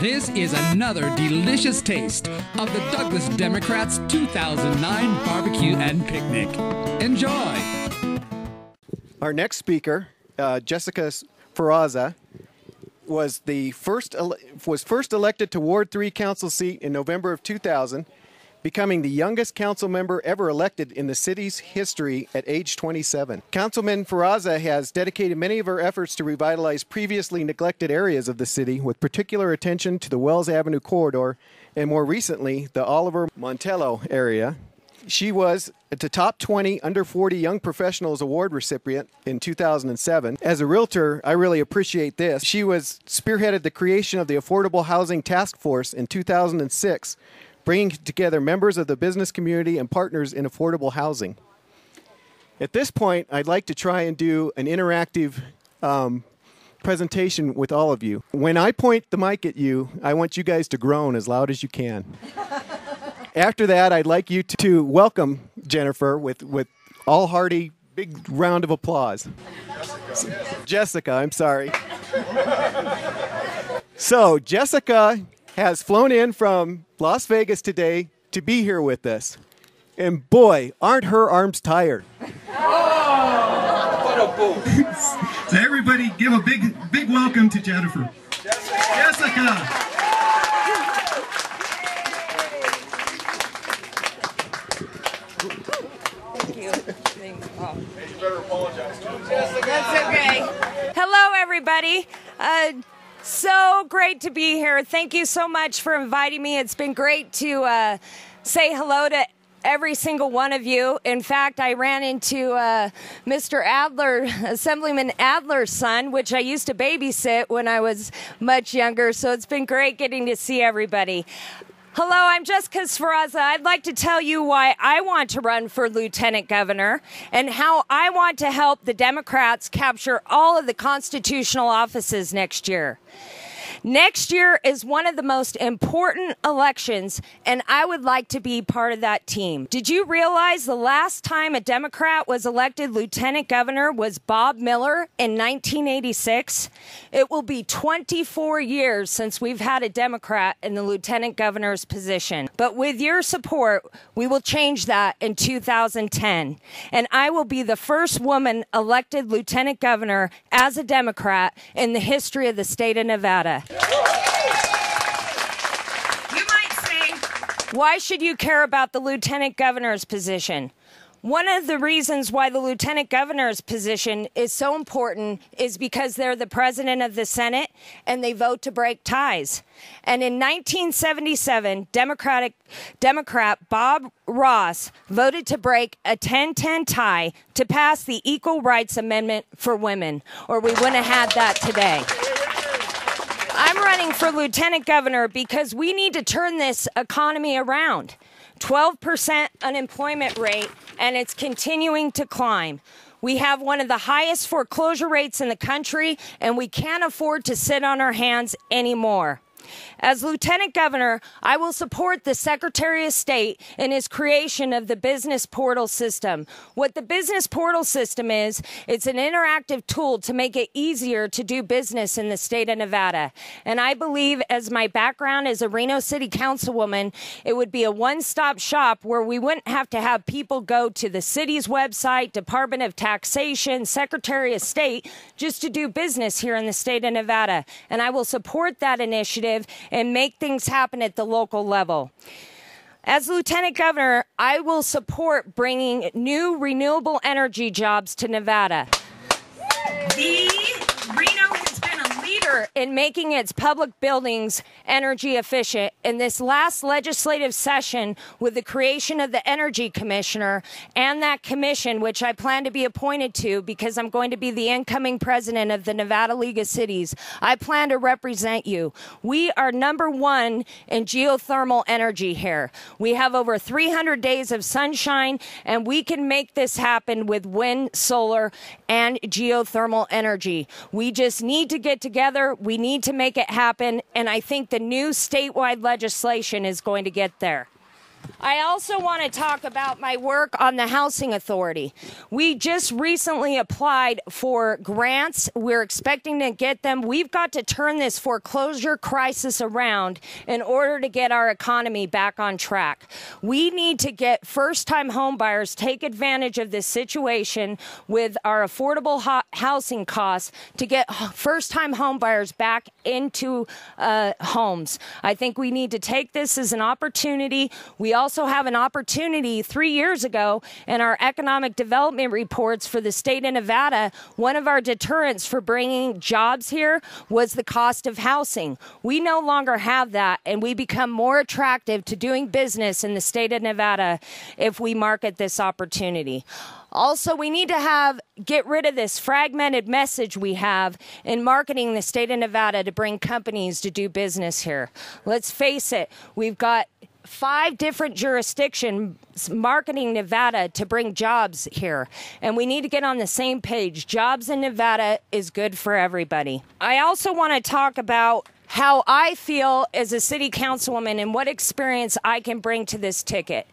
This is another delicious taste of the Douglas Democrats 2009 Barbecue and Picnic. Enjoy! Our next speaker, Jessica Sferrazza, was first elected to Ward 3 council seat in November of 2000, becoming the youngest council member ever elected in the city's history at age 27. Councilman Sferrazza has dedicated many of her efforts to revitalize previously neglected areas of the city, with particular attention to the Wells Avenue corridor and more recently the Oliver Montello area. She was the top 20 under 40 young professionals award recipient in 2007. As a realtor, I really appreciate this. She spearheaded the creation of the Affordable Housing Task Force in 2006, bringing together members of the business community and partners in affordable housing. At this point, I'd like to try and do an interactive presentation with all of you. When I point the mic at you, I want you guys to groan as loud as you can. After that, I'd like you to welcome Jennifer with all hearty, big round of applause. Jessica, I'm sorry. So, Jessica has flown in from Las Vegas today to be here with us. And boy, aren't her arms tired. So everybody give a big welcome to Jennifer. Jessica. Thank you. You better apologize. That's okay. Hello, everybody. So great to be here. Thank you so much for inviting me. It's been great to say hello to every single one of you. In fact, I ran into Mr. Adler, Assemblyman Adler's son, which I used to babysit when I was much younger. So it's been great getting to see everybody. Hello, I'm Jessica Sferrazza. I'd like to tell you why I want to run for Lieutenant Governor and how I want to help the Democrats capture all of the constitutional offices next year. Next year is one of the most important elections, and I would like to be part of that team. Did you realize the last time a Democrat was elected lieutenant governor was Bob Miller in 1986? It will be 24 years since we've had a Democrat in the lieutenant governor's position. But with your support, we will change that in 2010. And I will be the first woman elected lieutenant governor as a Democrat in the history of the state of Nevada. You might say, why should you care about the lieutenant governor's position? One of the reasons why the lieutenant governor's position is so important is because they're the president of the Senate and they vote to break ties. And in 1977, Democrat Bob Ross voted to break a 10-10 tie to pass the Equal Rights Amendment for women, or we wouldn't have had that today. I'm running for lieutenant governor because we need to turn this economy around. 12% unemployment rate, and it's continuing to climb. We have one of the highest foreclosure rates in the country, and we can't afford to sit on our hands anymore. As Lieutenant Governor, I will support the Secretary of State in his creation of the Business Portal System. What the Business Portal System is, it's an interactive tool to make it easier to do business in the state of Nevada. And I believe, as my background as a Reno City Councilwoman, it would be a one-stop shop where we wouldn't have to have people go to the city's website, Department of Taxation, Secretary of State, just to do business here in the state of Nevada. And I will support that initiative and make things happen at the local level. As Lieutenant Governor, I will support bringing new renewable energy jobs to Nevada. Reno has been a leader in making its public buildings energy efficient. In this last legislative session, with the creation of the Energy Commissioner and that commission, which I plan to be appointed to because I'm going to be the incoming president of the Nevada League of Cities, I plan to represent you. We are #1 in geothermal energy here. We have over 300 days of sunshine, and we can make this happen with wind, solar, and geothermal energy. We just need to get together. We need to make it happen, and I think the new statewide legislation is going to get there. I also want to talk about my work on the Housing Authority. We just recently applied for grants. We're expecting to get them. We've got to turn this foreclosure crisis around in order to get our economy back on track. We need to get first-time home buyers take advantage of this situation with our affordable housing costs to get first-time home buyers back into homes. I think we need to take this as an opportunity. We also have an opportunity 3 years ago in our economic development reports for the state of Nevada. One of our deterrents for bringing jobs here was the cost of housing. We no longer have that, and we become more attractive to doing business in the state of Nevada if we market this opportunity. Also, we need to get rid of this fragmented message we have in marketing the state of Nevada to bring companies to do business here. Let's face it, we've got 5 different jurisdictions marketing Nevada to bring jobs here. And we need to get on the same page. Jobs in Nevada is good for everybody. I also want to talk about how I feel as a city councilwoman and what experience I can bring to this ticket.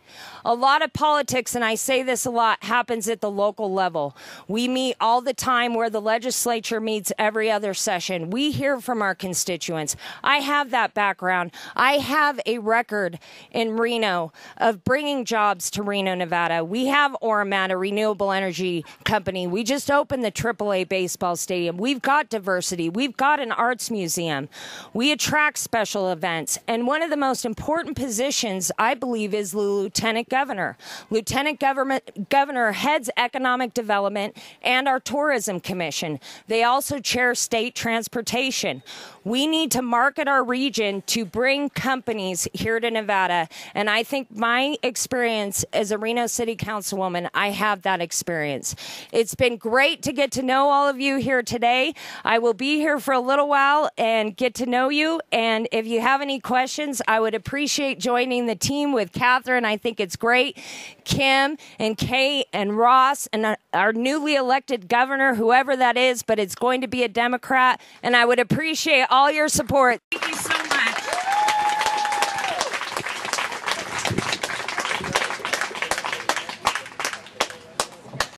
A lot of politics, and I say this a lot, happens at the local level. We meet all the time where the legislature meets every other session. We hear from our constituents. I have that background. I have a record in Reno of bringing jobs to Reno, Nevada. We have Ormat, a renewable energy company. We just opened the AAA baseball stadium. We've got diversity. We've got an arts museum. We attract special events. And one of the most important positions, I believe, is the Lieutenant Governor. Lieutenant Governor heads economic development and our tourism commission. They also chair state transportation. We need to market our region to bring companies here to Nevada. And I think my experience as a Reno City Councilwoman, I have that experience. It's been great to get to know all of you here today. I will be here for a little while and get to know you. And if you have any questions, I would appreciate joining the team with Catherine. I think it's great. Kim and Kate and Ross and our newly elected governor, whoever that is, but it's going to be a Democrat. And I would appreciate all your support. Thank you so